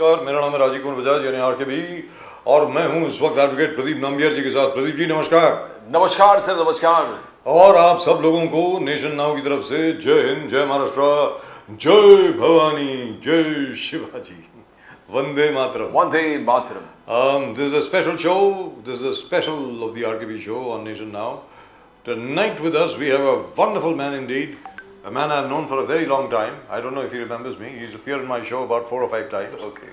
नमस्कार, मेरा नाम है राजीव कुमार बजाज यानी आरकेबी और मैं हूं इस वक्त एडवोकेट प्रदीप नामगियर जी के साथ। प्रदीप जी नमस्कार। नमस्कार सर, नमस्कार। और आप सब लोगों को नेशन नाउ की तरफ से जय हिंद, जय महाराष्ट्र, जय भवानी, जय Shivaji, Vande Mataram. Vande Mataram. This is a special show. This is a special of the RKB show on Nation Now. Tonight with us we have a wonderful man indeed. A man I've known for a very long time. I don't know if he remembers me. He's appeared in my show about 4 or 5 times. Okay.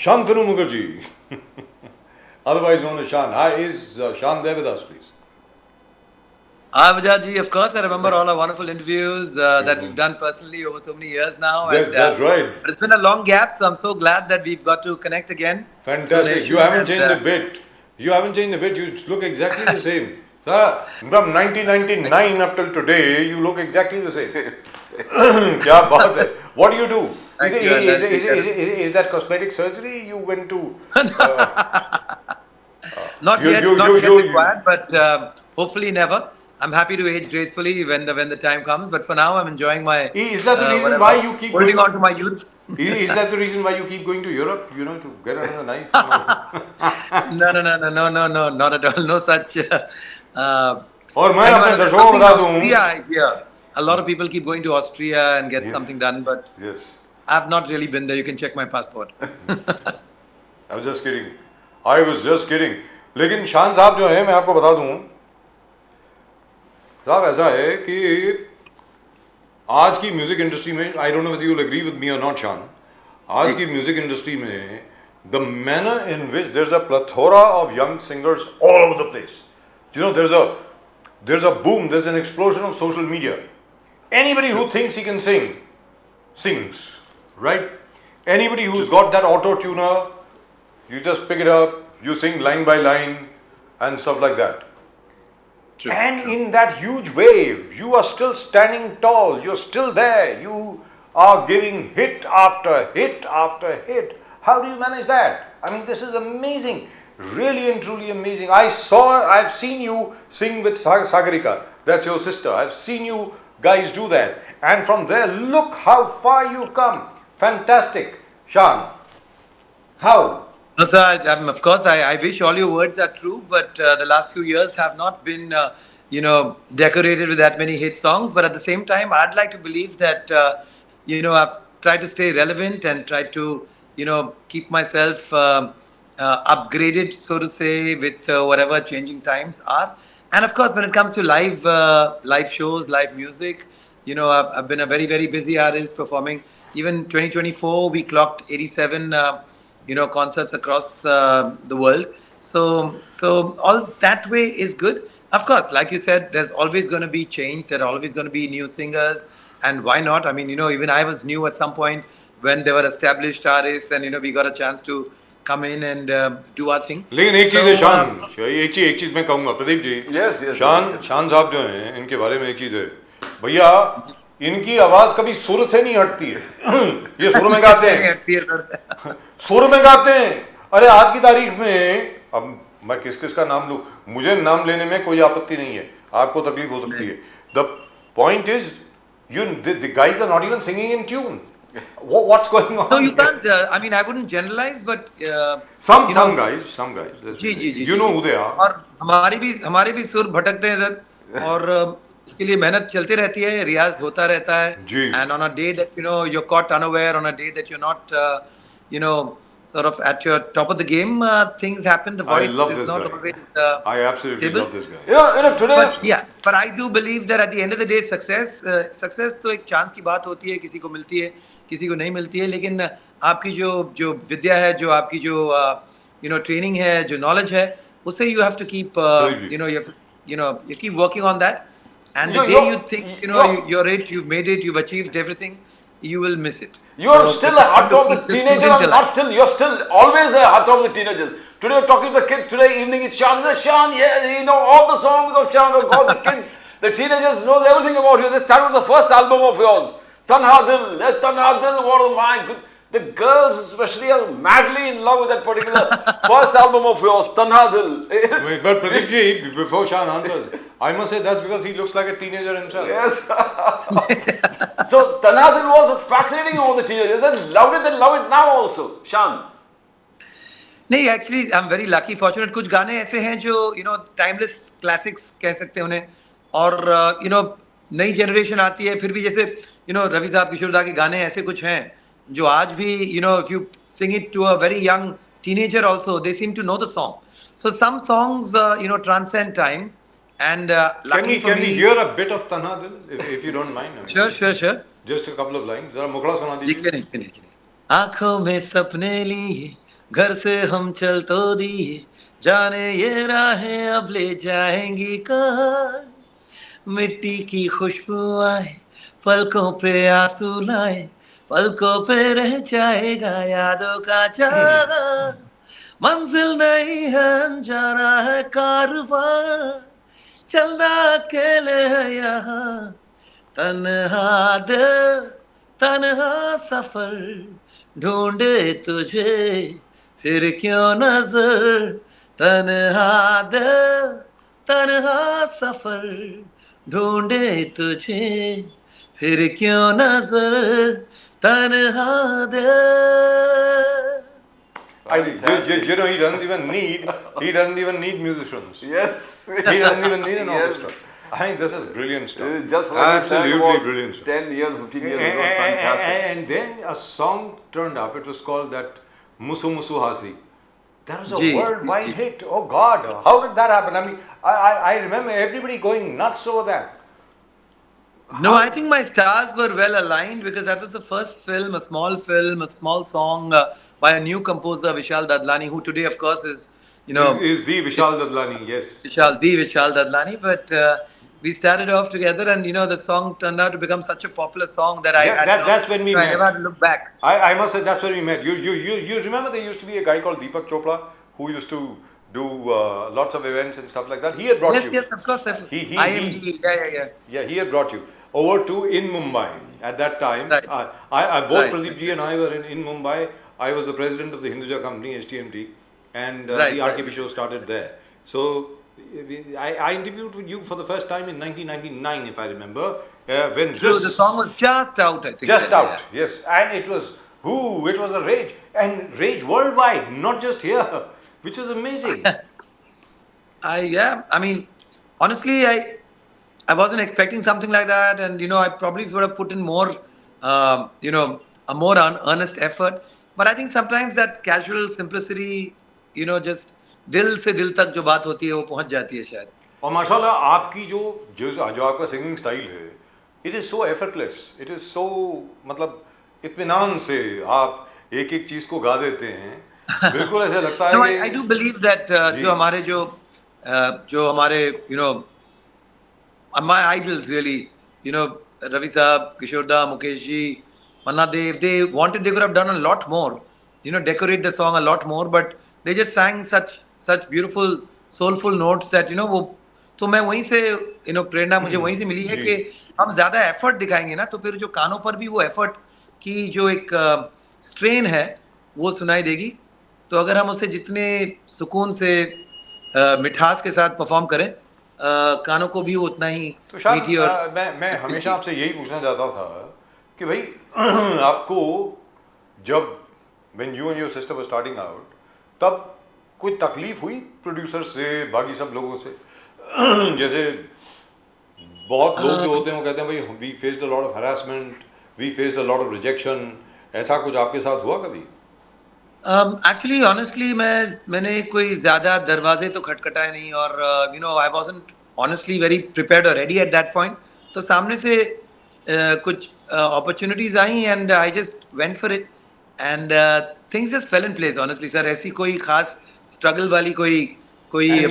Shantanu Mukherjee, otherwise known as Shan. Hi, is Shan there with us, please? Hi, Bajaj, of course. I remember all our wonderful interviews that we've done personally over so many years now. That's right. But it's been a long gap, so I'm so glad that we've got to connect again. Fantastic. You haven't changed a bit. You haven't changed a bit. You look exactly the same. Sir, from 1999 up till today, you look exactly the same. क्या बात है? What do you do? Is that cosmetic surgery you went to? Not yet required, but hopefully never. I'm happy to age gracefully when the time comes. But for now, I'm enjoying my. Is that the reason why you keep holding on to my youth? Is that the reason why you keep going to Europe? You know, to get under the knife. No, not at all. No such. और मैं अपने दर्शकों को बता दूं, a lot of people keep going to Austria and get something done, but yes, I've not really been there. You can check my passport. I was just kidding. I was just kidding. लेकिन शान साहब जो है, मैं आपको बता दूं, साहब ऐसा है कि आज की म्यूजिक इंडस्ट्री में, I don't know whether you will agree with me और नॉट शान, आज की म्यूजिक इंडस्ट्री में the manner in which there is a plethora of young singers all over the place. You know, there's a boom, there's an explosion of social media. Anybody who thinks he can sing, sings, right? Anybody who's got that auto-tuner, you just pick it up, you sing line by line and stuff like that. True. And in that huge wave, you are still standing tall, you're still there, you are giving hit after hit after hit. How do you manage that? I mean, this is amazing. Really and truly amazing. I've seen you sing with Sagarika. That's your sister. I've seen you guys do that. And from there, look how far you've come. Fantastic. Shan, how? No, sir, of course, I wish all your words are true, but the last few years have not been, decorated with that many hit songs. But at the same time, I'd like to believe that, I've tried to stay relevant and tried to, keep myself upgraded, so to say, with whatever changing times are. And of course, when it comes to live shows, live music, I've been a very, very busy artist performing. Even 2024, we clocked 87, concerts across the world. So all that way is good. Of course, like you said, there's always going to be change. There are always going to be new singers, and why not? I mean, even I was new at some point when there were established artists, and we got a chance to come in and do our thing. लेकिन एक चीज है शान, एक चीज मैं कहूँगा Pradeep ji, Yes. शान साहब जो हैं, इनके बारे में एक चीज है भैया, इनकी आवाज कभी सुर से नहीं हटती है. ये सुर में गाते हैं, सुर में गाते हैं. अरे आज की तारीख में, अब मैं किस का नाम लूं, मुझे नाम लेने में कोई आपत्ति नहीं है, आपको तकलीफ हो सकती है. The point is the guys are not even singing in tune. What's going on? No, you can't. I wouldn't generalize, but some guys. जी. You know who they are. और हमारे भी सुर भटकते हैं सर, और उसके लिए मेहनत चलती रहती है, रियाज होता रहता है. And on a day that you're caught unaware, on a day that you're not, sort of at your top of the game, things happen. The voice is not always I absolutely stable. love this guy. Today. But I do believe that at the end of the day, success तो एक chance की बात होती है, किसी को मिलती है, किसी को नहीं मिलती है. लेकिन आपकी जो विद्या है, जो आपकी जो ट्रेनिंग है, जो नॉलेज है, उससे you have to keep you keep working on that. And the day you think you're it, you've made it, you've achieved everything, you will miss it. You're still a heart of the teenager. You're still always a heart of the teenagers. Today you're talking to the kids. Today evening it's Shan. Is Shan? Yeah, all the songs of Shan. All the kids, the teenagers know everything about you. They start with the first album of yours, Tanha Dil. What a my good. The girls especially are madly in love with that particular first album of yours, Tanha Dil. Wait, but Pradeep ji, before Shan answers, I must say that's because he looks like a teenager himself. Yes. So Tanha Dil was fascinating among the teenagers. They love it now also. Shan. नहीं actually I am very lucky fortunate कुछ गाने ऐसे हैं जो timeless classics कह सकते हैं उन्हें और नई जनरेशन आती है फिर भी जैसे रवि साहब किशोर दा के गाने ऐसे कुछ हैं जो आज भी if you sing it to a very young teenager also they seem to know the song so some songs transcend time and lucky for Can we me hear a bit of Tanha Dil, if you don't mind? I mean, sure Just a couple of lines. जरा मुखड़ा सुना जी दीजिए. क्यों नहीं आंखों में सपने लिए घर से हम चल तो दिए जाने ये राहें अब ले जाएंगी कहाँ मिट्टी की खुशबू आए पलकों पे आंसू लाए पलकों पे रह जाएगा यादों का जहां मंजिल नहीं है अनजाना है कारवां चलना अकेले है यहाँ तन्हा दिल तन्हा सफर ढूंढे तुझे फिर क्यों नजर तन्हा दिल तन्हा सफर ढूंढे तुझे फिर क्यों नजर तन्हा दिल He doesn't even need musicians. Yes. He doesn't even need an Yes. orchestra. I think this is brilliant stuff. It is just like you said Absolutely about brilliant stuff. 10 years, 15 years ago. Fantastic. And then a song turned up. It was called that Musu Musu Hasi. That was a Ji, worldwide ji. hit. Oh God, how did that happen? I mean, I remember everybody going nuts over that. No, I think my stars were well aligned because that was the first film, a small song by a new composer, Vishal Dadlani, who today, of course, is, Is the Vishal Dadlani, yes. Vishal Dadlani. But we started off together and, the song turned out to become such a popular song that That's when we I met. never had to look back. I must say that's when we met. You remember there used to be a guy called Deepak Chopra who used to do lots of events and stuff like that. He had brought you. Yes, of course. He- Yeah. Yeah, he had brought you over to in Mumbai at that time. Right. Both Right. Pradeep ji and I were in Mumbai. I was the president of the Hinduja company, HTMT, and Right, the RKB right. show started there. So I interviewed with you for the first time in 1999, if I remember, when True, the song was just out, I think. just then, out, yes, and it was it was a rage and rage worldwide, not just here, which is amazing. I mean, honestly, I wasn't expecting something like that, and I probably would have put in more, a more earnest effort. But I think sometimes that casual simplicity, just दिल से दिल तक जो बात होती है वो पहुंच जाती है शायद. और माशाल्लाह आपकी जो आपका सिंगिंग स्टाइल है, it is so effortless, it is so मतलब इत्मीनान से आप एक एक चीज को गा देते हैं. बिल्कुल ऐसा लगता है No, कि I do believe that जो हमारे my idols really, Ravi Saab, Kishore Da, Mukesh ji, Manna Dev, they could have done a lot more, decorate the song a lot more, but they just sang such beautiful, soulful notes that, वो तो मैं वहीं से, प्रेरणा मुझे वहीं से मिली है जी. कि हम ज्यादा एफर्ट दिखाएंगे ना तो फिर जो कानों पर भी वो एफर्ट की जो एक स्ट्रेन है वो सुनाई देगी. तो अगर हम उसे जितने सुकून से मिठास के साथ परफॉर्म करें कानों को भी उतना ही तो शायद मीठी और मैं हमेशा आपसे यही पूछना चाहता था कि भाई आपको जब when you and your sister were starting out तब कोई तकलीफ हुई प्रोड्यूसर से बाकी सब लोगों से जैसे बहुत लोग जो होते हैं वो कहते हैं भाई we faced a lot of harassment, we faced a lot of rejection, ऐसा कुछ आपके साथ हुआ कभी? एक्चुअली ऑनेस्टली मैंने कोई ज्यादा दरवाजे तो खटखटाए नहीं और I wasn't honestly very prepared और रेडी एट दैट पॉइंट. तो सामने से कुछ opportunities I and I just went for it and things just fail in place. Honestly sir ऐसी कोई खास स्ट्रगल वाली कोई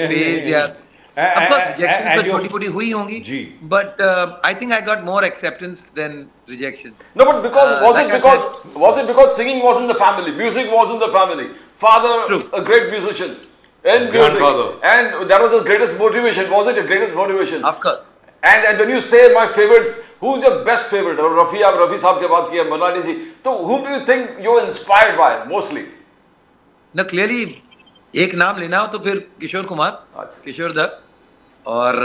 फेज या of course rejections तो छोटी-छोटी हुई होंगी but I think I got more acceptance than rejection. No, but because like was it because singing was in the family, music was in the family, father True. a great musician and Grandfather. music, and that was the greatest motivation. Was it the greatest motivation? Of course. And when you say my favorites, who's your best favorite? और रफी साहब के बात किया, मनाली जी, तो whom do you think you're inspired by mostly? No, clearly एक नाम लेना हो तो फिर किशोर कुमार, किशोर दत्त और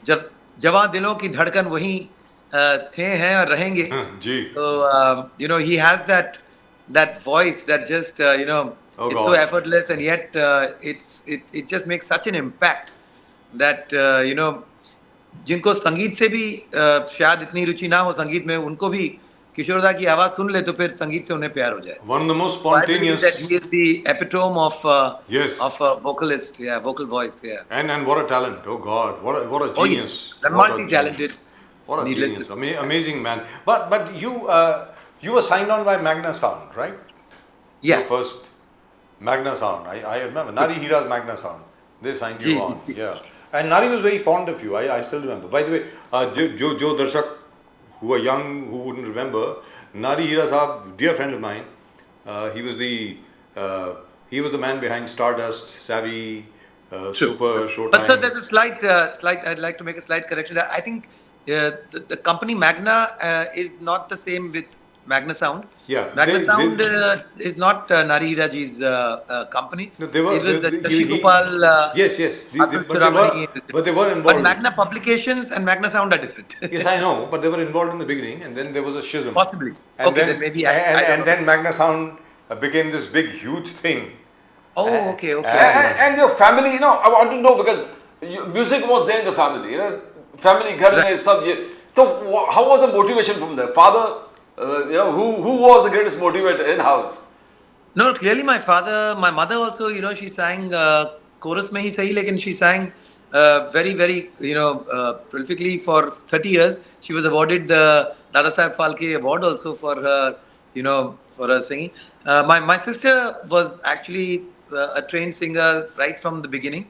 जब जवां दिलों की धड़कन वहीं थे हैं और रहेंगे. जी. So you know, he has that voice that just you know, Oh it's so God. effortless, and yet it just makes such an impact that you know, जिनको संगीत से भी शायद इतनी रुचि ना हो संगीत में, उनको भी किशोर दा की आवाज सुन ले तो फिर संगीत से उन्हें प्यार हो जाए. One of the most So I believe that spontaneous. he is the epitome Yes. of a vocalist, yeah, vocal voice, yeah. And what a talent. Oh God. What a Oh genius. yes, What a multi-talented. genius. What a Needless genius. to say. Amazing man. But you were signed on by Magna Sound, right? Yeah. Your first Magna Sound. I remember. Nari Hira's Magna Sound. They signed you Ji, on. ji, ji. Yeah. And Nari was very fond of you. I still remember. By the way, Jo Darshak, who are young, who wouldn't remember, Nari Hira Saab, dear friend of mine, he was the man behind Stardust, Savvy, Super, Showtime. But sir, there's a slight, I'd like to make a slight correction. I think the company Magna is not the same with Magna Sound. Yeah, Magna they- Sound is not Nari Hiraji's company. No, they were. It was the he- Shashigopal. yes, yes. Atul But Churamani. they were But involved. Magna Publications and Magna Sound are different. Yes, I know, but they were involved in the beginning, and then there was a schism. Possibly. And Okay, then maybe I don't and know. then Magna Sound became this big, huge thing. Oh, okay, okay. And your family, you know, I want to know because music was there in the family, you know, family घर में सब ये. So how was the motivation from the father? You know, who was the greatest motivator in house? No, clearly my mother also, you know, she sang chorus में ही सही, लेकिन she sang very, very, you know, prolifically for 30 years. She was awarded the Dada Saheb Phalke Award also for her, you know, for her singing. My sister was actually a trained singer right from the beginning.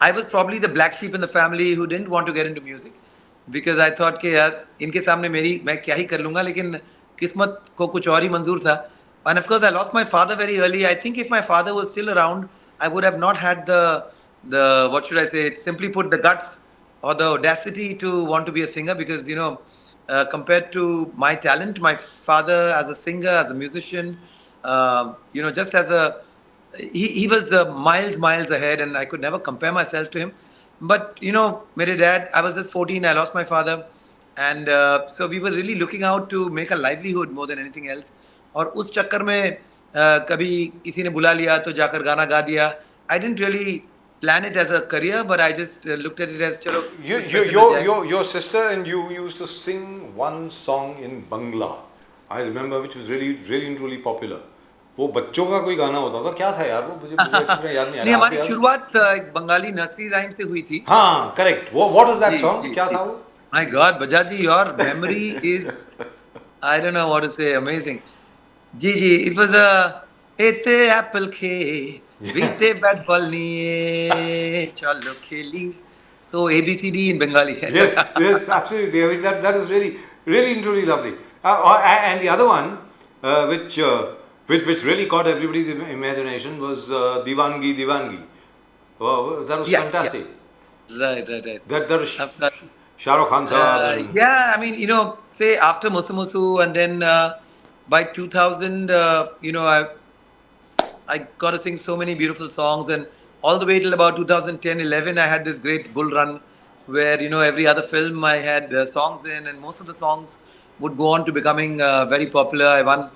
I was probably the black sheep in the family who didn't want to get into music because I thought कि यार इनके सामने मैं क्या ही कर लूँगा, लेकिन किस्मत को कुछ और ही मंजूर था. And of course, I lost my father very early. I think if my father was still around, I would have not had the what should I say? Simply put, the guts or the audacity to want to be a singer, because you know, compared to my talent, my father as a singer, as a musician, you know, just as a he was miles ahead, and I could never compare myself to him. But you know, my dad, I was just 14, I lost my father, and so we were really looking out to make a livelihood more than anything else. और उस चक्कर में कभी किसी ने बुला लिया तो जाकर गाना गा दिया. I didn't really plan it as a career, but I just looked at it as चलो. Your sister and you used to sing one song in Bangla. I remember, which was really and truly popular. वो बच्चों का कोई गाना होता था, क्या था यार वो, मुझे actually में याद नहीं आ नहीं, रहा. हमारी शुरुआत एक बंगाली नर्सरी राइम से हुई थी. हाँ, correct. What was that ji, song? जी, क्या जी. था वो? My God, Bajaji, your memory is, I don't know what to say, amazing. Ji, it was a एते apple खे बीते bat ball निये चलो खेली. So ABCD in Bengali. Yes, absolutely. I mean, that was really and truly lovely. And the other one, which really caught everybody's imagination, was Divangi. Wow, that was fantastic. Yeah. Right. That was Of course. Shah Rukh Khan sahab. Yeah, I mean, you know, say after Musu Musu, and then by 2000, you know, I got to sing so many beautiful songs, and all the way till about 2010-11, I had this great bull run where, you know, every other film I had songs in, and most of the songs would go on to becoming very popular. I won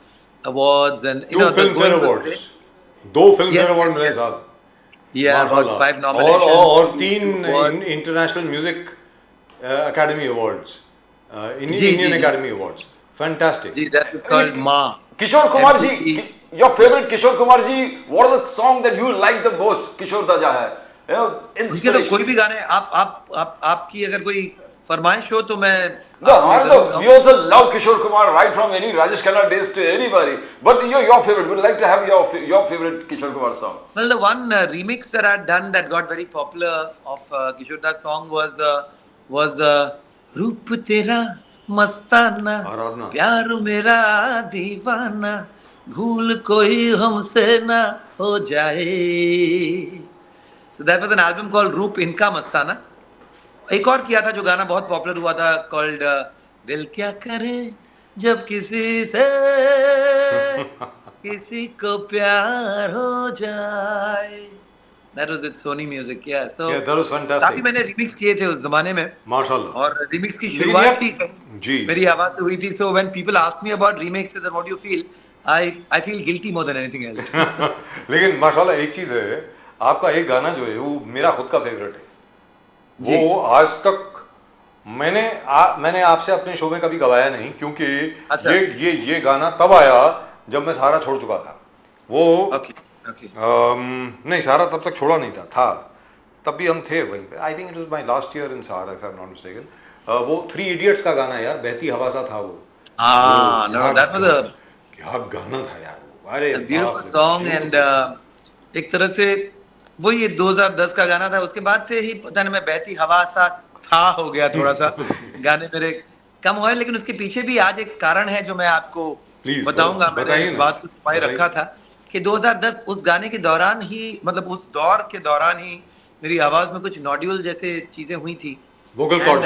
awards, and you know, the Filmfare going was awards. great. 2 Filmfare Yes, awards yes, मिले yes. साहब. Yeah, माशाल्लाह. about 5 nominations. और 2 3 awards. International Music Academy Awards. Ji, Indian ji. Academy Awards. Fantastic. Gee, that is called Ma. Kishore Kumar MTV. ji, your favorite Kishore Kumar ji, what are the song that you like the most? Kishore da ja hai. You know, उसके तो कोई inspiration. भी गाने आपकी अगर कोई फरमाइश हो तो मैं No, आपको I जरूर know. गाऊं. We also love Kishore Kumar right from any Rajesh Khanna days to anybody. But your favorite. We'd like to have your favorite Kishore Kumar song. Well, the one remix that I had done that got very popular of Kishore Das song was रूप तेरा मस्ताना आराधना. प्यार मेरा दीवाना भूल कोई हमसे ना हो जाए. So that was an album called रूप इनका मस्ताना. एक और किया था जो गाना बहुत पॉपुलर हुआ था कॉल्ड दिल क्या करे जब किसी से किसी को प्यार हो जाए. That was with Sony Music. Yeah. So Yeah, that was fantastic. काफी मैंने remix किए थे उस जमाने में. माशाल्लाह. और remix की लेकिन शुरुआत यार- भी जी. मेरी आवाज से हुई थी. So when people ask me about remixes and what do you feel, I feel guilty more than anything else. लेकिन माशाल्लाह एक चीज है, आपका एक गाना जो है वो मेरा खुद का फेवरेट है. वो आज तक मैंने आपसे अपने शो में कभी गवाया नहीं, क्योंकि अच्छा. ये गाना तब आया जब मैं सहारा छोड़ चुका था. वो Okay. Okay. नहीं, सहारा तब तक छोड़ा नहीं था तब भी हम थे वहीं पे. I think it was my last year in Sahara if I am not mistaken. वो 3 इडियट्स का गाना है यार, बहती हवा सा था वो. No, that was क्या गाना था यार वो. अरे a beautiful song and एक तरह से वो ये 2010 का गाना था. उसके बाद से ही पता नहीं मैं बहती हवा सा था हो गया थोड़ा सा. गाने मेरे कम हुए, लेकिन उसके पीछे भी आज एक कारण है जो मैं आपको Please, बताऊंगा. मैंने बताइए इस ना. बात को छुपाए बताइए. रखा था कि 2010 उस गाने के दौरान ही, मतलब उस दौर के दौरान ही मेरी आवाज में कुछ नॉड्यूल जैसे चीजें हुई थी. Vocal And cords.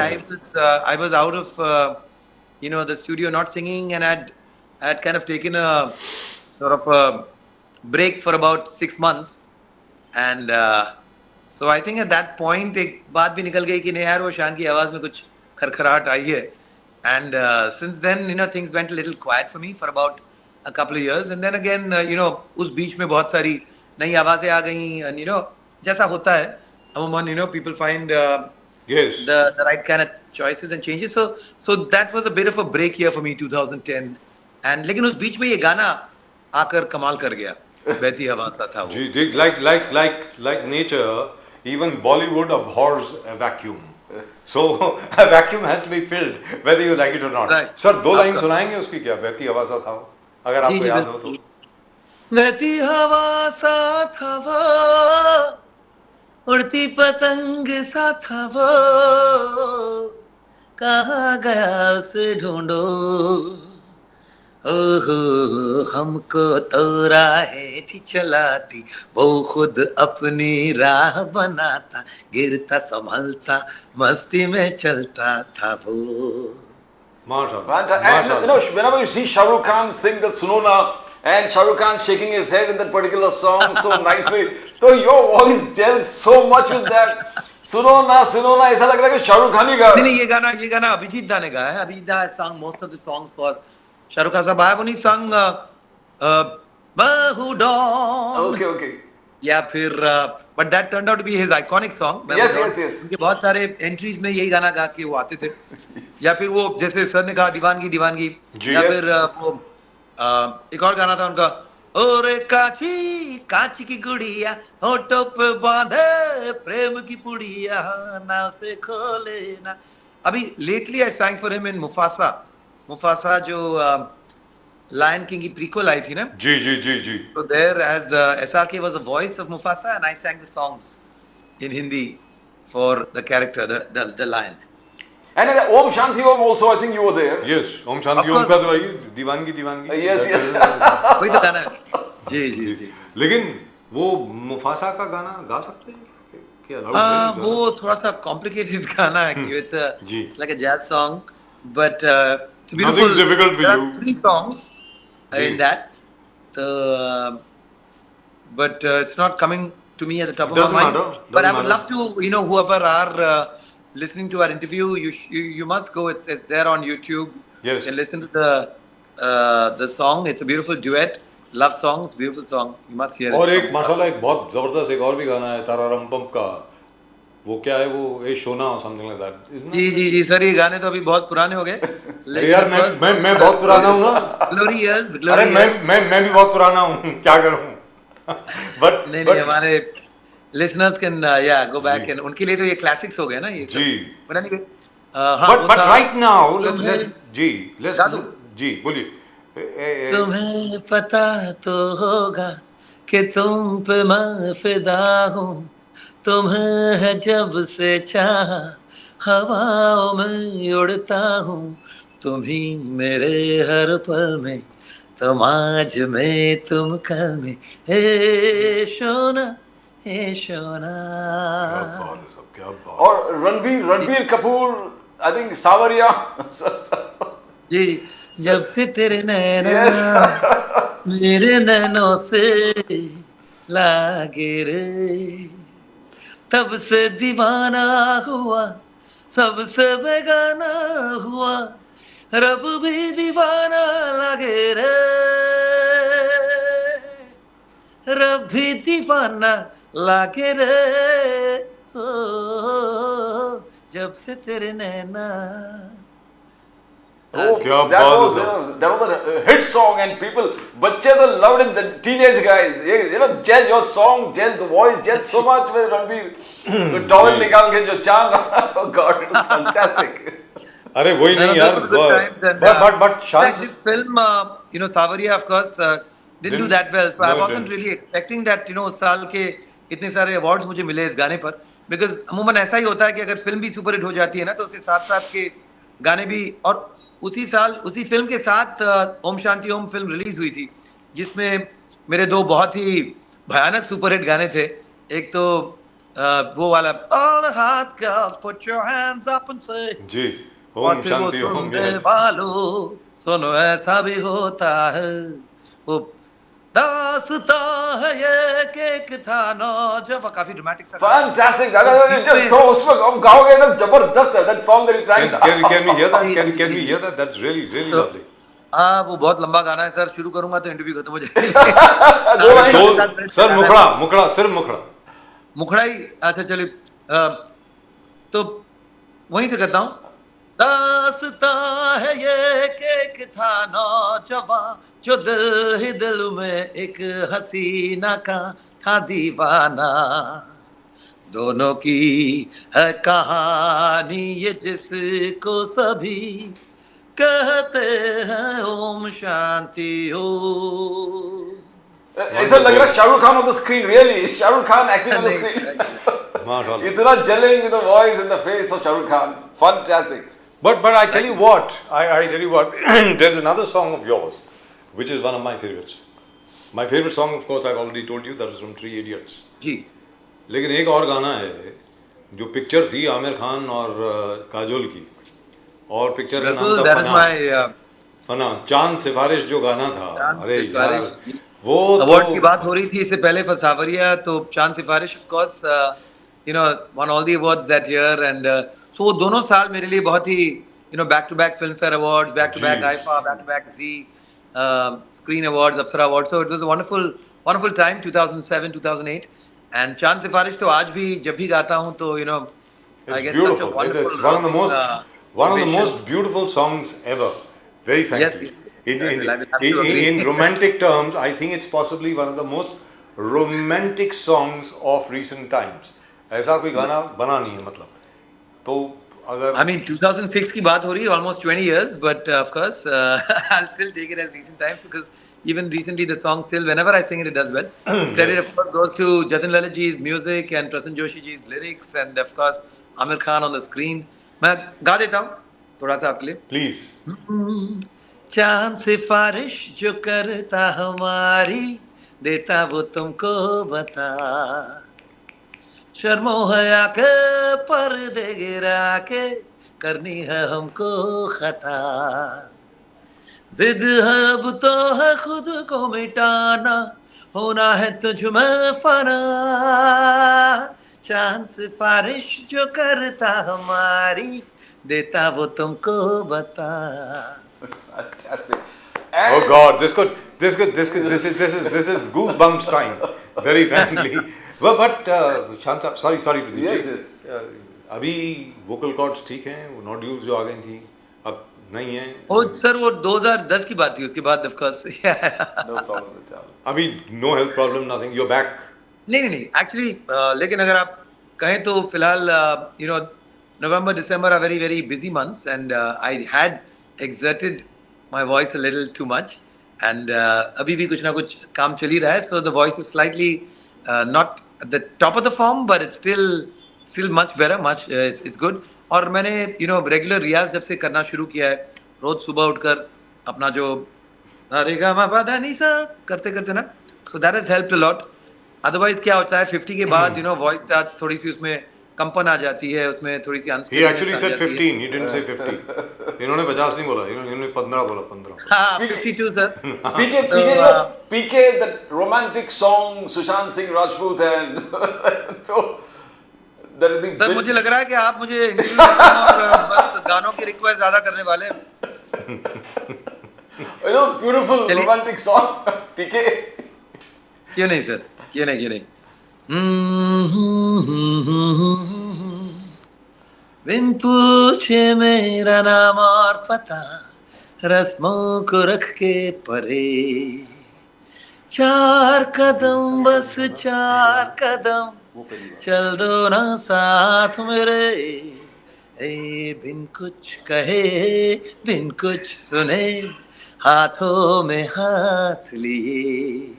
I was out of the studio, not singing, and I had kind of taken a sort of a break for about 6 months. And so I think at that point एक बात भी निकल गई कि नहीं यार, वो शान की आवाज में कुछ खरखराहट आई है. And since then, things went a little quiet for me for about a couple of years. And then again, उस बीच में बहुत सारी नई आवाजें आ गई. And जैसा होता है अमूमन, people find Yes. the right kind of choices and changes. So that was a bit of a break year for me, 2010. And लेकिन उस बीच में ये गाना आकर कमाल कर गया. बहती हवा सा था वो. जी, like nature, even Bollywood abhors a vacuum. So a vacuum has to be filled, whether you like it or not. Right. Sir 2 line आपका- सुनाएंगे उसकी क्या, बहती हवा सा था वो, अगर जी, आपको जी, याद हो तो. बहती हवा सा था वो, उड़ती पतंग सा था वो, कहाँ गया उसे ढूंढो. ओहो, हमको तो राहें थी चलाती, वो खुद अपनी राह बनाता, गिरता संभलता, मस्ती में चलता था वो. माशाल्लाह. And whenever you see Shah Rukh Khan sing the Sunona, and Shah Rukh Khan shaking his head in that particular song so nicely, so your voice gels so much with that. Sunona, ऐसा लग रहा है कि शाहरुख खान ही गा रहा है. नहीं, ये गाना अभिजीत दा ने गाया है. अभिजीत दा has sung most of the songs for Shah Rukh Khan sahab. I have only sung Bahu Dawn. Okay. या फिर but that turned out to be his iconic song. Yes. उनके बहुत सारे एंट्रीज में यही गाना गा के वो आते थे. या फिर वो जैसे सर ने कहा दीवानगी, जी, या yes. फिर वो एक और गाना था उनका, ओरे काची की गुड़िया, होठों पे बांधे प्रेम की पुड़िया, ना उसे खोले ना. अभी lately I sang for him in Mufasa जो लायन किंग की प्रीक्वल आई थी ना. जी. So there, as SRK was the voice of Mufasa, and I sang the songs in Hindi for the character, the lion. And in Om Shanti Om also, I think you were there. Yes, Om Shanti Of course. ओम का तो वही दीवानगी. Yes. वही तो गाना है. जी. लेकिन वो मुफासा का गाना गा सकते हैं क्या? वो थोड़ा सा complicated गाना है कि जी. it's like a jazz song, but it's a beautiful. Nothing's difficult for there you. are 3 songs in ji. that. So, but it's not coming to me at the top of my Doesn't mind. matter. But I Doesn't would love to, whoever are listening to our interview, you must go. It's there on YouTube. Yes. You can listen to the song. It's a beautiful duet, love song. It's a beautiful song. You must hear और it. एक माशाल्लाह एक बहुत जबरदस्त एक और भी गाना है तारारम पम का. वो क्या है, वो ए शोना और समथिंग लाइक दैट. जी सर, ये गाने तो अभी बहुत पुराने हो गए. अरे यार मैं बहुत पुराना हूँ ना. Glorious. अरे मैं भी बहुत पुराना हूँ, क्या करूँ. बट नहीं, हमारे listeners can go back and उनके लिए तो ये classics हो गए ना ये सब. जी. But anyway, but right now let's जादू. जी बोलिए. तुम्हें पता तो होगा कि तुम पे मैं फिदा हूँ, तुम्हें है जब से चाहा, हवाओं में उड़ता हूँ, तुम ही मेरे हर पल में, तुम आज में तुम कल में, हे सोना. क्या बात. और रणबीर कपूर, I think सावरिया. जी, जब से तेरे नैना मेरे नैनों से लागे रे, तब से दीवाना हुआ, सबसे बेगाना हुआ, रब भी दीवाना लगे रे, रब भी दीवाना लागे रे, ओ, जब से तेरे नैना। Oh, क्या that बात was, है that was a hit song, and people, बच्चे तो loved it. The teenage guys, you know, Jel, your song, Jel's voice, Jel so much with Ranbir, with towel निकाल के जो चांद, oh God, it was fantastic. अरे वही नहीं यार, but Like this film, you know, Savaria, of course, didn't do that well. So I wasn't really expecting that, you know, उस साल के इतने सारे awards मुझे मिले इस गाने पर, because अमूमन ऐसा ही होता है कि अगर फिल्म भी सुपर हिट हो जाती है ना, तो उसके साथ साथ के गाने भी, और उसी साल उसी फिल्म के साथ ओम शांति ओम फिल्म रिलीज हुई थी, जिसमें मेरे दो बहुत ही भयानक सुपरहिट गाने थे। एक तो वो वाला All the hot girls put your hands up and say, जी, और ओम फिर वो शांति ओम, सुनने yes. वालों सुनो ऐसा भी होता है, वो दास्ता है ये कि एक था नौजवान, काफी ड्रामेटिक सा Fantastic. तो उसमें हम गाओगे ना, जबरदस्त है that song that you sang. Can we hear that? Can we hear that? That's really lovely. हाँ, वो बहुत लंबा गाना है सर, शुरू करूंगा तो इंटरव्यू खत्म हो जाएगा। दो सर, मुखड़ा सिर्फ मुखड़ा मुखड़ा ही, अच्छा चलिए, तो वहीं से करता हूँ। दास्ता है ये कि एक था नौजवान, जो दिल ही दिल में एक हसीना का था दीवाना, दोनों की है कहानी ये जिसको सभी कहते हैं ओम शांति ओम। ऐसा लग रहा है Shahrukh Khan on the screen, really, Shahrukh Khan acting on the screen. इतना gelling with the voice and the face of Shahrukh Khan, fantastic. But I tell you what, I tell you what, there's another song of yours, which is one of my favorites. My favorite song, of course, I've already told you, that is from Three Idiots. जी। लेकिन एक और गाना है जो picture थी आमिर खान और काजोल की, और पिक्चर का नाम था फना, चांद सिफारिश जो गाना था। अरे यार, वो अवार्ड्स की बात हो रही थी इससे पहले फॉर सावरिया, तो Chand Sifarish of course you know won all the awards that year, and so वो दोनों साल मेरे लिए बहुत ही you know back to back Filmfare awards, back to back IIFA, back to back Zee screen awards, Apsara award, so it was a wonderful time 2007 2008, and Chand Sifarish तो आज भी जब भी गाता हूँ तो you know I get such a wonderful, one of the most beautiful songs ever, very frankly. In romantic terms, I think it's possibly one of the most romantic songs of recent times. ऐसा कोई गाना बना नहीं है, मतलब तो अगर I mean 2006 की बात हो रही है, almost 20 years, but of course I'll still take it as recent times, because even recently the song still, whenever I sing it, it does well. Credit of course goes to Jatin Lalit ji's music and Prasan Joshi ji's lyrics, and of course Amir Khan on the screen. मैं गा देता हूँ थोड़ा सा आपके लिए, please. चांद सिफारिश जो करता हमारी, देता वो तुमको बता, शर्मो हया के पर्दे गिरा के करनी है हमको खता, जिद है अब तो है खुद को मिटाना, होना है तुझ में फना, चांद सिफारिश जो करता हमारी, देता वो तुमको बता। Fantastic. Oh God, this is goosebumps time, very frankly. But Shanta, sorry, Pradeep Yes, ji. yes. अभी vocal cords ठीक हैं, वो nodules जो आ गई थी, अब नहीं है। ओ सर, वो 2010 की बात थी, उसके बाद of course No problem at all. अभी no health problem, nothing. You're back. नहीं एक्चुअली, लेकिन अगर आप कहें तो फिलहाल you know November, December are very, very busy months, and I had exerted my voice a little too much, and अभी भी कुछ ना कुछ काम चल ही रहा है, so the voice is slightly not at the top of the form, but it's still much better, it's good. और मैंने you know regular रियाज जब से करना शुरू किया है, रोज सुबह उठकर अपना जो रे गा मा पा धा नी सा करते करते ना, so that has helped a lot. Otherwise क्या होता है 50 के बाद you know voice starts थोड़ी सी उसमें कंपन आ जाती है, उसमें थोड़ी सी He अनस्टेबलनेस actually आ said जाती है। 15. He didn't say 50. इन्होंने 50 नहीं बोला, इन्होंने 15 बोला, 15. हाँ, 52 सर। PK, तो, PK, you know, PK, that romantic song, Sushant Singh Rajput, and so that the sir मुझे लग रहा है कि आप मुझे इंटरव्यू कम और बस गानों की रिक्वेस्ट ज्यादा करने वाले हैं। beautiful चलिए। romantic song, PK. क्यों नहीं सर, क्यों नहीं। बिन पूछे मेरा नाम और पता, रस्मों को रख के परे, 4 कदम बस 4 कदम चल दो ना साथ मेरे, बिन कुछ कहे बिन कुछ सुने, हाथों में हाथ लिए,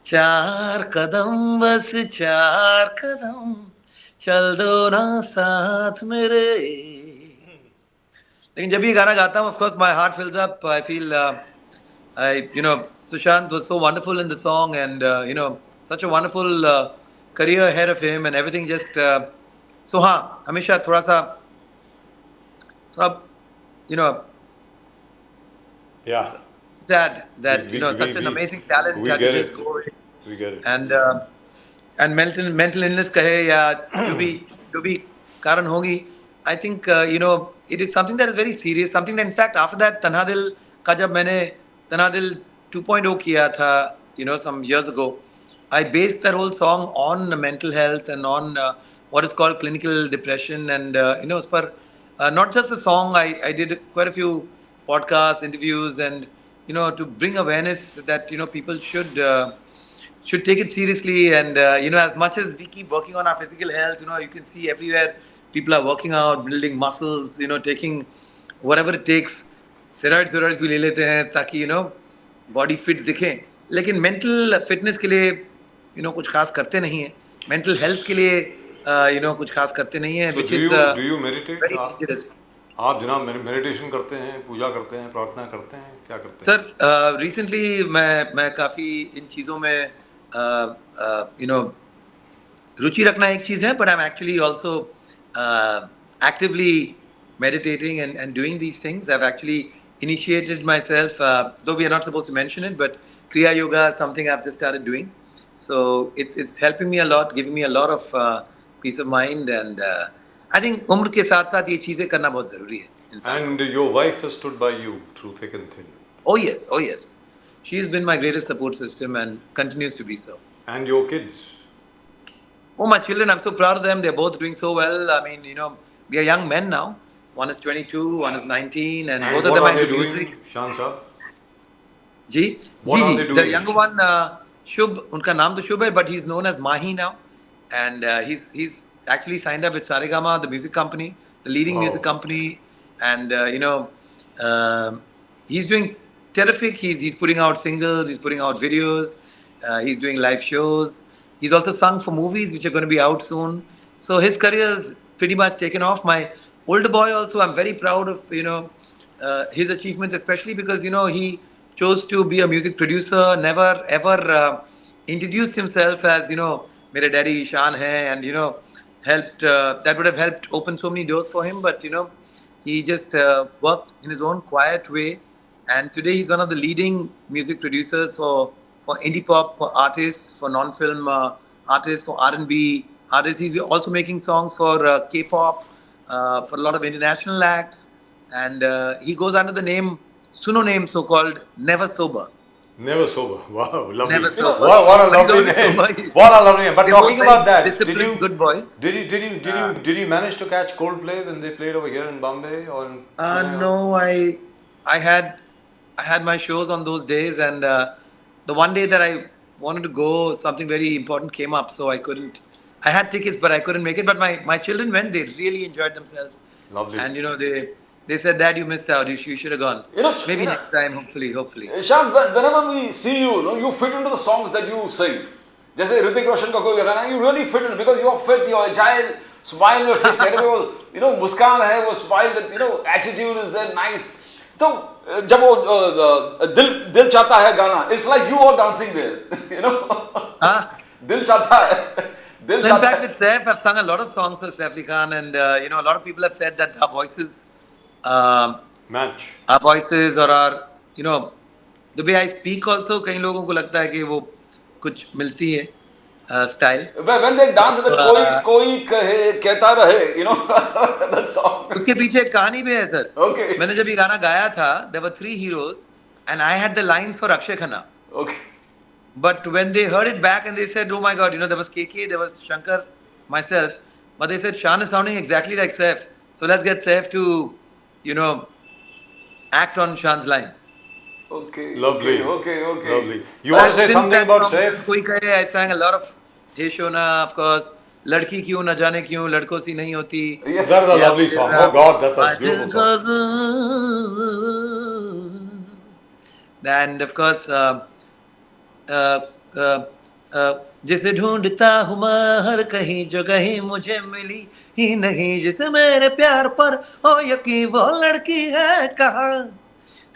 4 कदम बस 4 कदम चल दो ना साथ मेरे। लेकिन जब ये गाना गाता हूँ, of course my heart fills up. I feel Sushant was so wonderful in the song, and such a wonderful career ahead of him, and everything just so हाँ, हमेशा थोड़ा Yeah. sad that We- such an amazing talent we had get to just it. go away. We get it. And mental illness कहे या जो भी कारण होगी, I think it is something that is very serious, something that in fact after that तन्हा दिल का जब मैंने तन्हा दिल 2.0 किया था some years ago, I based that whole song on mental health and on what is called clinical depression, and उस पर not just a song, I did quite a few podcasts, interviews, and to bring awareness that people should take it seriously. And as much as we keep working on our physical health, you can see everywhere people are working out, building muscles, taking whatever it takes. Steroids भी ले लेते हैं ताकि body fit दिखे, लेकिन mental fitness के लिए कुछ खास करते नहीं है, मेंटल हेल्थ के लिए कुछ खास करते नहीं है, So which do is you meditate? very dangerous. आप जनाब मेडिटेशन करते हैं, पूजा करते हैं, प्रार्थना करते हैं, क्या करते हैं? सर रिसेंटली मैं काफ़ी इन चीज़ों में रुचि रखना एक चीज़ है, but I'm actually also actively meditating and doing these things. I've actually initiated myself, though we are not supposed to mention it, but Kriya Yoga is something I've just started doing. So it's helping me a lot, giving me a lot of peace of mind, and I think उम्र के साथ साथ ये चीज़ें करना बहुत ज़रूरी है इंसान। And your wife has stood by you through thick and thin. Oh yes. She's been my greatest support system and continues to be so. And your kids. Oh, my children, I'm so proud of them. They're both doing so well. I mean, they are young men now. One is 22, one is 19, and both of what them are are they into doing, music. Shan Saab? Ji? What Ji, are ji. they The doing? younger one, Shubh, unka naam to Shubh hai, but he's known as Mahi now. And he's actually signed up with Saregama, the music company, the leading Wow. music company. And, he's doing terrific. He's putting out singles, he's putting out videos, he's doing live shows. He's also sung for movies which are going to be out soon. So his career's pretty much taken off. My older boy also, I'm very proud of, his achievements, especially because, he chose to be a music producer, never ever introduced himself as, मेरे daddy Shan hai, and, helped, that would have helped open so many doors for him. But, he just worked in his own quiet way. And today he's one of the leading music producers for indie pop artists, for non-film artists, for R&B artists. He's also making songs for K-pop, for a lot of international acts. And he goes under the name, Suno name so-called, Never Sober. Never sober. Wow, lovely. Never sober. What a But he's lovely always name. sober. What a lovely name. But They're both talking very about that, did disciplined, you good boys. did you manage to catch Coldplay when they played over here in Bombay or in Pune? No, I had my shows on those days, and the one day that I wanted to go, something very important came up, so I couldn't. I had tickets, but I couldn't make it. But my children went. They really enjoyed themselves. Lovely. And they said, Dad, you missed out. You should have gone. Maybe next time, hopefully. Shan, whenever we see you, you fit into the songs that you sing. जैसे ऋतिक रोशन का कोई गाना, you really fit in because you are fit, you are agile, smile your face, चेहरे पे वो मुस्कान है, वो smile, that attitude is there, nice. तो जब वो दिल चाहता है गाना, it's like you are dancing there, हाँ? दिल चाहता है, दिल In चाहता fact, है. with Saif, I've sung a lot of songs for Saif Ali Khan, and you know, a lot of people have said that Match. our voices or our, you know, the way I speak also, कई लोगों को लगता है कि वो कुछ मिलती है style. When they dance that Uh, कोई कहे कहता रहे, you know, that song. उसके पीछे एक कहानी भी है सर. Okay. मैंने जब ये गाना गाया था, there were 3 heroes, and I had the lines for Akshay Khanna. Okay. But when they heard it back and they said, "Oh my God, you know, there was KK, there was Shankar, myself," but they said Shan is sounding exactly like Saif, so let's get Saif to, you know, act on Shan's lines. Okay. Lovely. Okay. Lovely. You want to say Since something that about song, Saif? कोई कहे, I sang a lot of Hey Shona, of course. लड़की क्यों न जाने क्यों लड़कों सी नहीं होती. Yes. That's a या lovely फिर, song. Oh God, that's a My beautiful दिल song. goes, and of course, जिसे ढूंढता हूँ मैं हर कहीं जो कहीं मुझे मिली ही नहीं जिसे मेरे प्यार पर हो यकीन वो लड़की है कहाँ.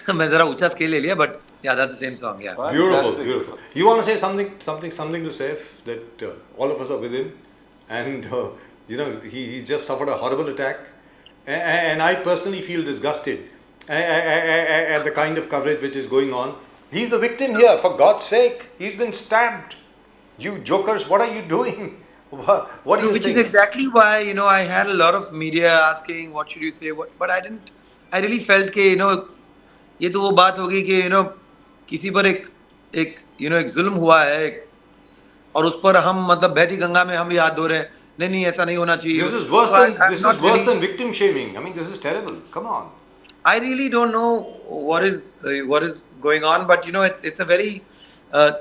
मैं जरा ऊंचा स्केल ले लिया, but yeah, that's the same song. Yeah. Beautiful, Fantastic. beautiful. You want to say something to Saif that all of us are with him, and you know he just suffered a horrible attack, and I personally feel disgusted at the kind of coverage which is going on. He's the victim here, for God's sake. He's been stabbed. You jokers, what are you doing? What do you Which think? is exactly why, you know, I had a lot of media asking what should you say, but I didn't. I really felt कि you know ये तो वो बात होगी कि you know किसी पर एक you know एक जुल्म हुआ है और उस पर हम मतलब बहती गंगा में हम भी हाथ धो रहे हैं. नहीं ऐसा नहीं होना चाहिए. This is worse So than I'm this not is worse really- than victim shaming. I mean, this is terrible. Come on. I really don't know what is going on, but you know, it's a very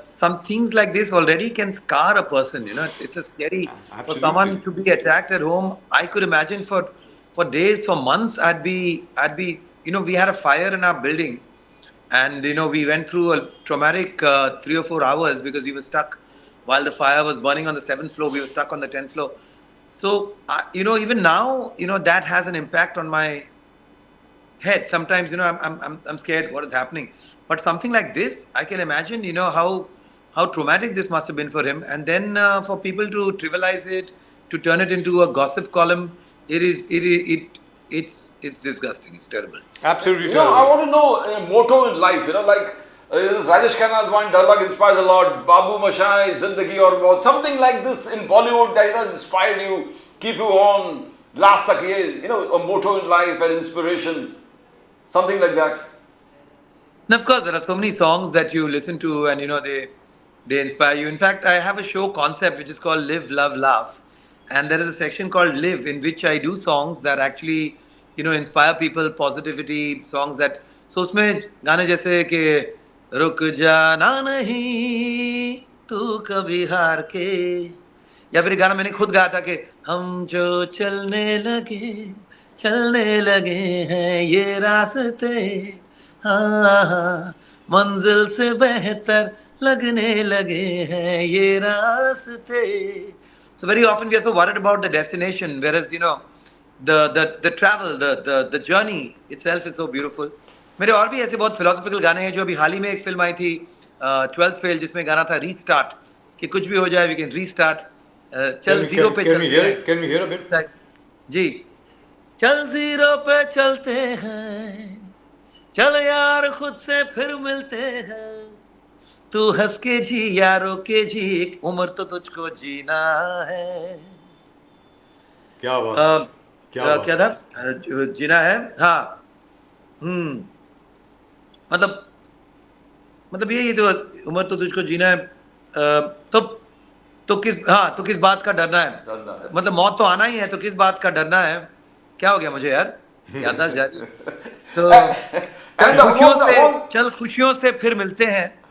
some things like this already can scar a person. You know, it's a scary for Absolutely. someone to be attacked at home. I could imagine for days, for months, I'd be. You know, we had a fire in our building, and you know, we went through a traumatic 3 or 4 hours because we were stuck while the fire was burning on the 7th floor. We were stuck on the 10th floor. So you know, even now, you know, that has an impact on my head. Sometimes, you know, I'm scared what is happening. But something like this, I can imagine, you know, how traumatic this must have been for him. And then for people to trivialize it, to turn it into a gossip column, it's disgusting. It's terrible. Absolutely You know, terrible. I want to know a motto in life, you know, like this is Rajesh Khanna's one, Darlag inspires a lot, Babu Mashai, Zindagi aur Maut, something like this in Bollywood that, you know, inspired you, keep you on, last tak ye, you know, a motto in life and inspiration, something like that. And of course, there are so many songs that you listen to and, you know, they inspire you. In fact, I have a show concept which is called Live, Love, Laugh. And there is a section called Live in which I do songs that actually, you know, inspire people, positivity, songs that... So उसमें गाने जैसे कि रुक जाना नहीं तू कभी हार के, या फिर गाना मैंने खुद गाया था कि हम जो चलने लगे हैं ये रास्ते, हाँ मंजिल से बेहतर लगने लगे हैं ये रास्ते. So very often we are so worried about the destination, whereas you know the travel, the journey itself is so beautiful. मेरे और भी ऐसे बहुत philosophical गाने हैं जो अभी हाल ही में एक फिल्म आई थी 12th Fail जिसमें गाना था रीस्टार्ट कि कुछ भी हो जाए we can restart. चल जीरो पे Can we hear चलते it? Can we hear a bit? हैं. जी चल जीरो पे चलते हैं चल यार खुद से फिर मिलते हैं तू हंस के जी यारों के जी एक उम्र तो तुझको जीना है. क्या बात? क्या था जीना है. हाँ मतलब यही तो उम्र तो तुझको जीना है. तो किस बात का डरना है. मतलब मौत तो आना ही है तो किस बात का डरना है. क्या हो गया मुझे यार याददाश्त जा रही. तो चल खुशियों से फिर मिलते हैं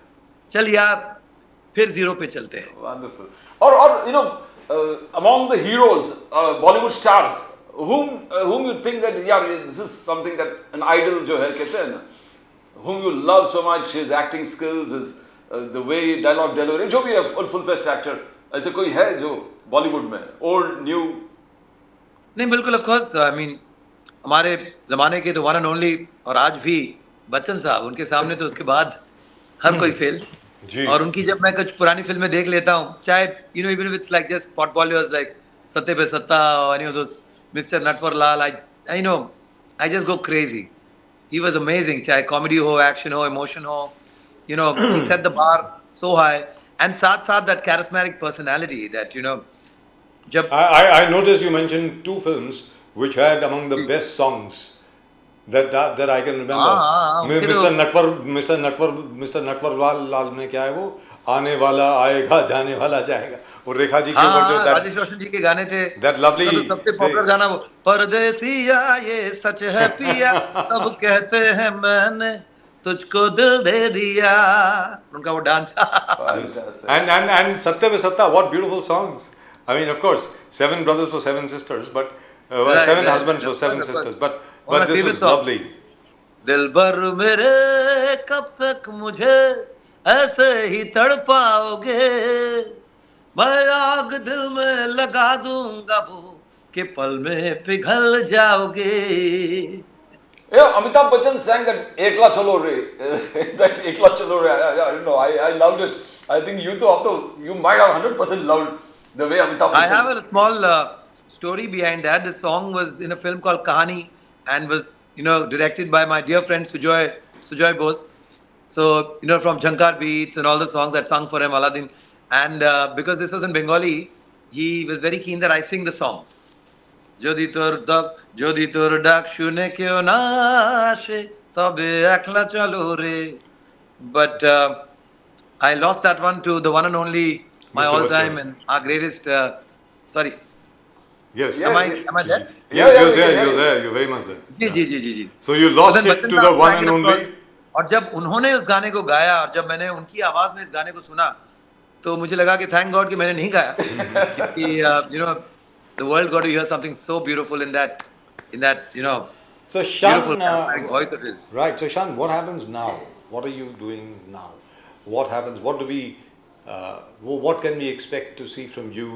चल यार फिर जीरो पे चलते हैं. Wonderful. Or you know, among the heroes, Bollywood stars, whom you think that yeah, this is something that an idol जो है कहते हैं ना, whom you love so much, his acting skills, his the way dialogue delivery, जो भी है full fledged actor, ऐसे कोई है जो Bollywood में old new? नहीं बिल्कुल of course. I mean हमारे ज़माने के तो one and only और आज भी बच्चन साहब, उनके सामने तो उसके बाद हर कोई फेल. जी। और उनकी जब मैं कुछ पुरानी फिल्में देख लेता हूँ, चाहे even if it's like just portfolios like सत्ते पे सत्ता और any of those mister Natwar Lal, I just go crazy. He was amazing. चाहे कॉमेडी हो, एक्शन हो, इमोशन हो, he set the bar so high. And साथ साथ that charismatic personality that जब I noticed you mentioned two films which had among the best songs that I can remember. हाँ, उनके तो- Mr. Natwar लाल में क्या है वो, आने वाला आएगा जाने वाला जाएगा, वो रेखा जी के हाँ, ऊपर जो राजेश रोशन जी के गाने थे. that lovely- उसका तो सबसे पॉपुलर गाना वो, परदेसिया ये सच है पिया, सब कहते हैं मैंने तुझको दिल दे दिया. उनका वो dance. Fantastic. and Satya Pe Satta, what beautiful songs. I mean, of course, seven brothers for seven sisters, but Right, seven right. husbands for Of seven course, of sisters, course. but One of my this favorite was songs. lovely. दिलबर मेरे कब तक मुझे ऐसे ही तड़पाओगे, मैं आग दिल में लगा दूंगा वो कि पल में पिघल जाओगे. Yeah, Amitabh Bachchan sang that Ekla Chalo Re. That Ekla Chalo Re. I don't know. I loved it. I think you too, you might have 100% loved the way Amitabh Bachchan. I have a small story behind that. The song was in a film called Kahani and was directed by my dear friend Sujoy Bose. So from Jhankar Beats and all the songs that sung for him, Aladdin. And because this was in Bengali, he was very keen that I sing the song. যদি তোর ডাক শুনে কেউ না আসে তবে একলা চলো রে. But I lost that one to the one and only, my Mr. all-time Bachchan. and our greatest. Sorry, Yes. Yes. am I there? Yes, Yeah, you're we there, can you're hear there, you're very much there. Ji. So you lost Then it Bachchan to the साहब one sang and it, of only. course. और जब उन्होंने उस गाने को गाया और जब मैंने उनकी आवाज में इस गाने को सुना तो मुझे लगा कि थैंक गॉड कि मैंने नहीं गाया. क्योंकि the world got to hear something so beautiful in that So beautiful Shan, charismatic voice of his. right. So Shan, what happens now? What are you doing now? What happens? What do we? What can we expect to see from you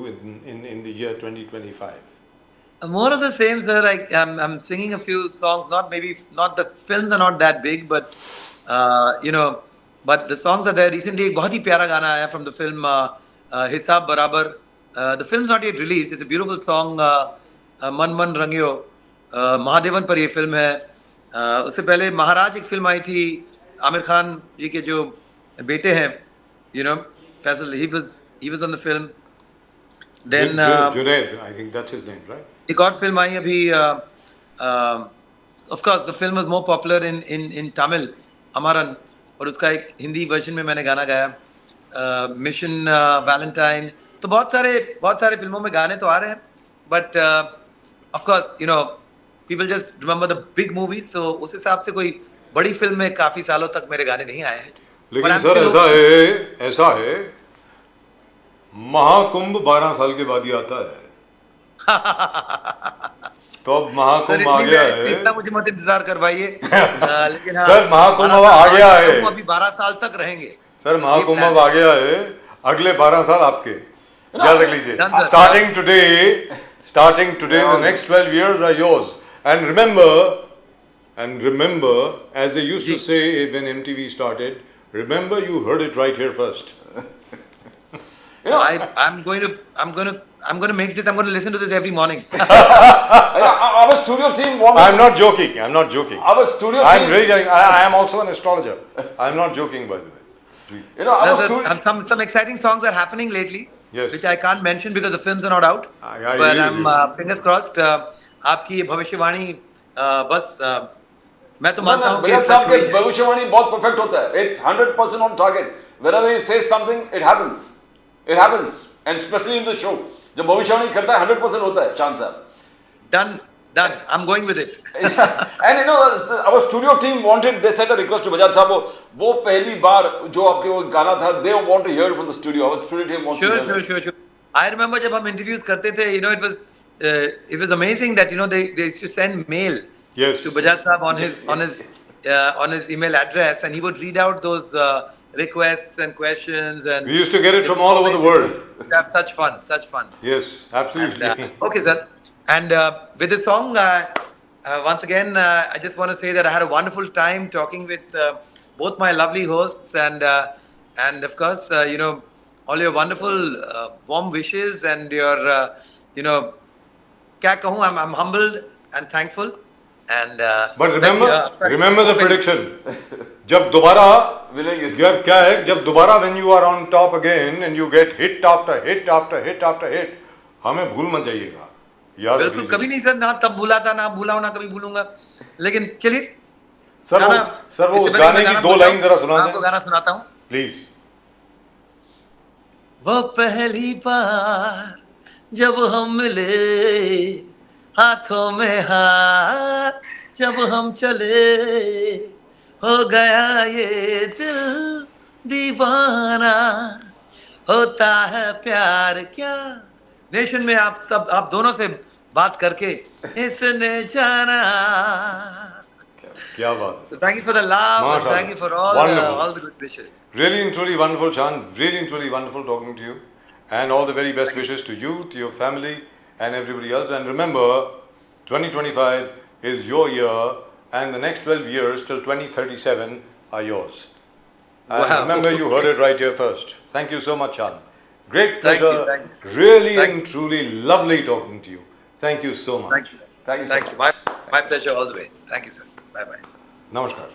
in the year 2025? More of the same, sir. I'm singing a few songs. Not the films are not that big, but but the songs are there. Recently, एक बहुत ही प्यारा गाना आया from the film हिसाब बराबर. The film's not yet released. It's a beautiful song. मन मन रंगियो. महादेवन पर ये फिल्म है. उससे पहले महाराज एक फिल्म आई थी आमिर खान जी के जो बेटे हैं, Faisal. He was on the film. Then Junaid, I think that's his name, right? एक और फिल्म आई अभी. Of course, the film was more popular in Tamil, Amaran, और उसका एक हिंदी वर्जन में मैंने गाना गाया, मिशन वैलेंटाइन. तो बहुत सारे फिल्मों में गाने तो आ रहे हैं, but of course, people just remember the big movies. So उस हिसाब से कोई बड़ी फिल्म में काफी सालों तक मेरे गाने नहीं आए हैं. लेकिन I'm सर still ऐसा है महाकुंभ 12 साल के बाद ही आता है. तो अब सर महाकुंभ आ गया है. इतना मुझे मत इंतजार करवाइए. लेकिन हाँ, सर, महाकुंभ 12 आ गया साल है. तो अभी 12 साल तक रहेंगे. सर महाकुंभ ये अब आ गया है. अगले 12 साल आपके याद रख लीजिए. Done, sir. Starting today, the next 12 years are yours. And remember, as they used to ji. say when MTV started, remember you heard it right here first. I'm going to make this. I'm going to listen to this every morning. Our studio team wanted. I'm not joking. Our studio I'm team. really joking. I am also an astrologer. I'm not joking, by the way. Our There's studio. some exciting songs are happening lately, Yes. which I can't mention because the films are not out. I But hear I'm you. fingers crossed. आपकी ये भविष्यवाणी बस मैं तो मानता हूँ कि बजाज सच साहब हुई के है. भविष्यवाणी बहुत परफेक्ट होता है. It's 100% on target. Whenever he says something, it happens. It happens, and especially in the show. जब भविष्यवाणी करता है 100% होता है चांद साहब. Done. I'm going with it. And our studio team wanted, they sent a request to Bajaj साहब, वो पहली बार जो आपके वो गाना था, they want to hear it from the studio. Our studio team wants to hear it. Sure. I remember जब हम interviews करते थे, it was amazing that they used to send mail Yes. to Bajaj Saab on his email address, and he would read out those requests and questions. And We used to get it from all over the world. We'd have such fun. Yes, absolutely. And, okay, sir. And with the song, once again, I just want to say that I had a wonderful time talking with both my lovely hosts, and and of course, all your wonderful warm wishes and your, क्या कहूँ, I'm humbled and thankful. And But sorry. remember the prediction. जब दोबारा मिलेंगे जब क्या है, जब दोबारा when you are on top again and you get hit after hit after hit after hit, हमें भूल मत जाइएगा. याद बिल्कुल रखिएगा. कभी नहीं सर, ना तब भूला था, ना भूला हूं, ना कभी भूलूंगा. लेकिन चलिए सर वो उस गाने की दो लाइन जरा सुना आपको दें. गाना सुनाता हूँ. प्लीज. वो पहली बार जब हम मिले, हाथों में हाथ जब हम चले, हो गया ये दिल दीवाना, होता है प्यार क्या. नेशन में आप दोनों से बात करके इसने जाना. क्या बात. So thank you for the love and Mashallah. thank you for all the good wishes. Really and truly wonderful, Shan. Really and truly wonderful talking to you. And all the very best wishes to you, to your family, and everybody else. And remember, 2025 is your year, and the next 12 years till 2037 are yours. And Wow. remember, you heard it right here first. Thank you so much, Shan. Great Thank you, pleasure. thank you. Really Thank and truly lovely talking to you. Thank you so much. Thank you. Thank you so Thank much. you. My pleasure all the way. Thank you, sir. Bye bye. Namaskar.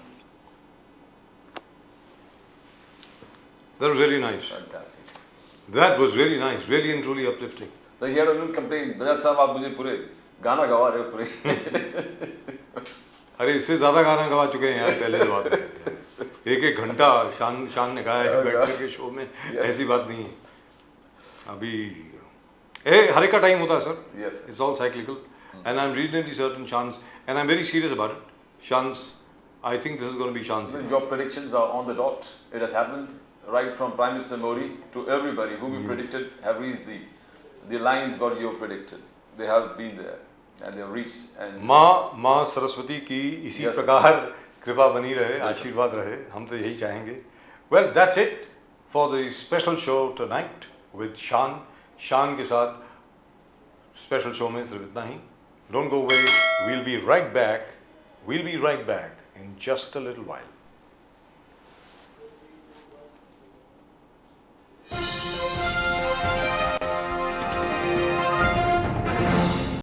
That was really nice. Fantastic. That was really nice. Really and truly uplifting. So he had a little complaint. Bajaj साहब आप मुझे पूरे गाना गवा रहे हो पूरे. अरे इससे ज्यादा गाना गवा चुके हैं यार पहले तो बात है. एक घंटा शान ने गाया है बैठ के शो में. ऐसी बात नहीं है. अभी हर एक का टाइम होता है sir. Yes. It's all cyclical. And I'm reasonably certain Shan's, and I'm very serious about it. Shan's, I think this is going to be Shan's. Your predictions are on the dot. It has happened right from Prime Minister Modi to everybody whom you predicted have reached the lines what you predicted. They have been there and they have reached. And माँ सरस्वती की इसी Yes. प्रकार कृपा बनी रहे, आशीर्वाद रहे, हम तो यही चाहेंगे. Well, that's it for the special show tonight with Shan. Shan के साथ special show में सिर्फ इतना ही. Don't go away. We'll be right back. We'll be right back in just a little while.